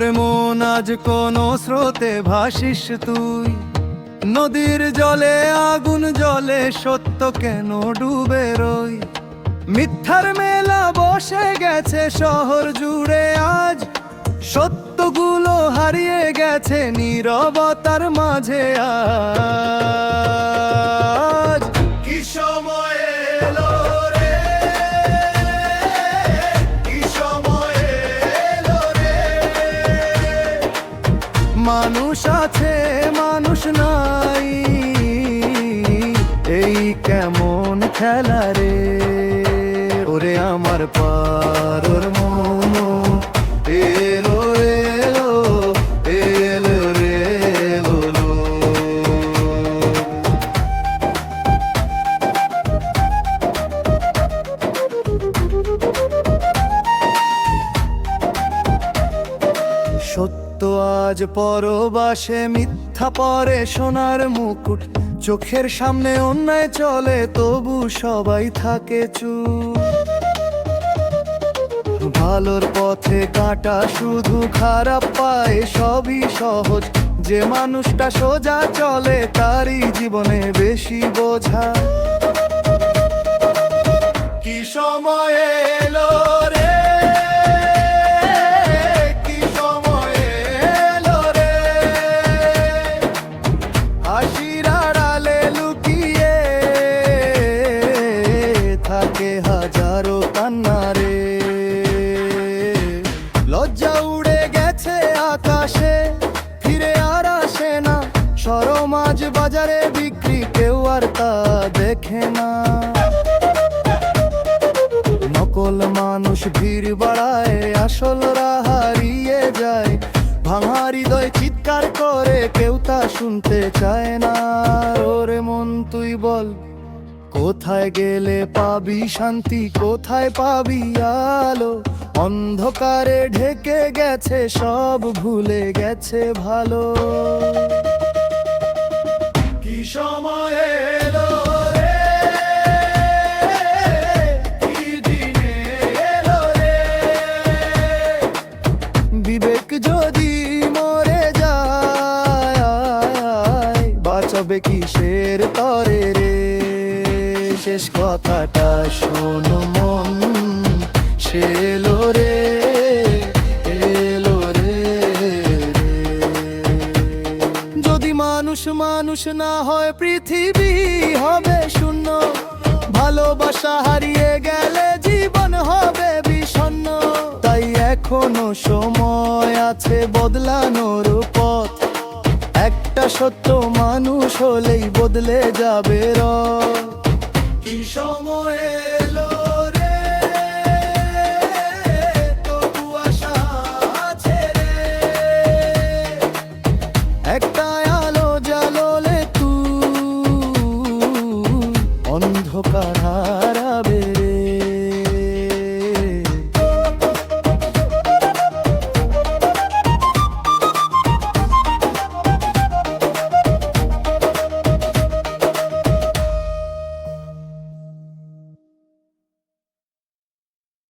ওরে মন আজ কোন স্রোতে ভাসিস তুই, নদীর জলে আগুন জলে সত্য কেন ডুবে রই। মিথ্যার মেলা বসে গেছে শহর জুড়ে আজ, সত্যগুলো হারিয়ে গেছে নীরবতার মাঝে আজ। কি সময় এলো রে, কি সময় এলো রে, মানুষ আছে মানুষ নাই, এই কেমন খেলা রে। ওরে আমার পারোর মন এলো এলো এলো রে এলো। সত্য আজ পরবাসে, মিথ্যা পরে সোনার মুকুট, চোখের সামনে অন্যায় চলে তবু সবাই থাকে চুপ। ভালোর পথে কাটা শুধু খারাপ পায়, সবই সহজ, যে মানুষটা সোজা চলে তারই জীবনে বেশি বোঝা। কি সময় এলো রে, কি সময় এলো রে, হাসির আড়ালে লুকিয়ে থাকে হাজারো কান্না রে। লজ্জা উড়ে গেছে আকাশে, ফিরে আর আসে না, শরম আজ বাজারে বিক্রি, কেউ আর তা দেখে না। নকল মানুষ ভিড় বাড়ায়, আসলরা হারিয়ে যায়, ভাঙা হৃদয় চিৎকার করে কেউ তা শুনতে চায় না। ওরে মন তুই বল, কোথায় গেলে পাবি শান্তি, কোথায় পাবি আলো, অন্ধকারে ঢেকে গেছে সব, ভুলে গেছে ভালো। কি সময় এলো রে, কি দিনে এলো রে, বিবেক যদি মরে যায়, বাঁচাবে কিসের তরে রে। শেষ কথাটা শোনো মন, সে এলো রে এলো রে। যদি মানুষ মানুষ না হয় পৃথিবী হবে শূন্য, ভালোবাসা হারিয়ে গেলে জীবন হবে বিষণ্ণ। তাই এখনো সময় আছে বদলানোর পথ, একটা সত্য মানুষ হলেই বদলে যাবে রথ। কি সময় এলো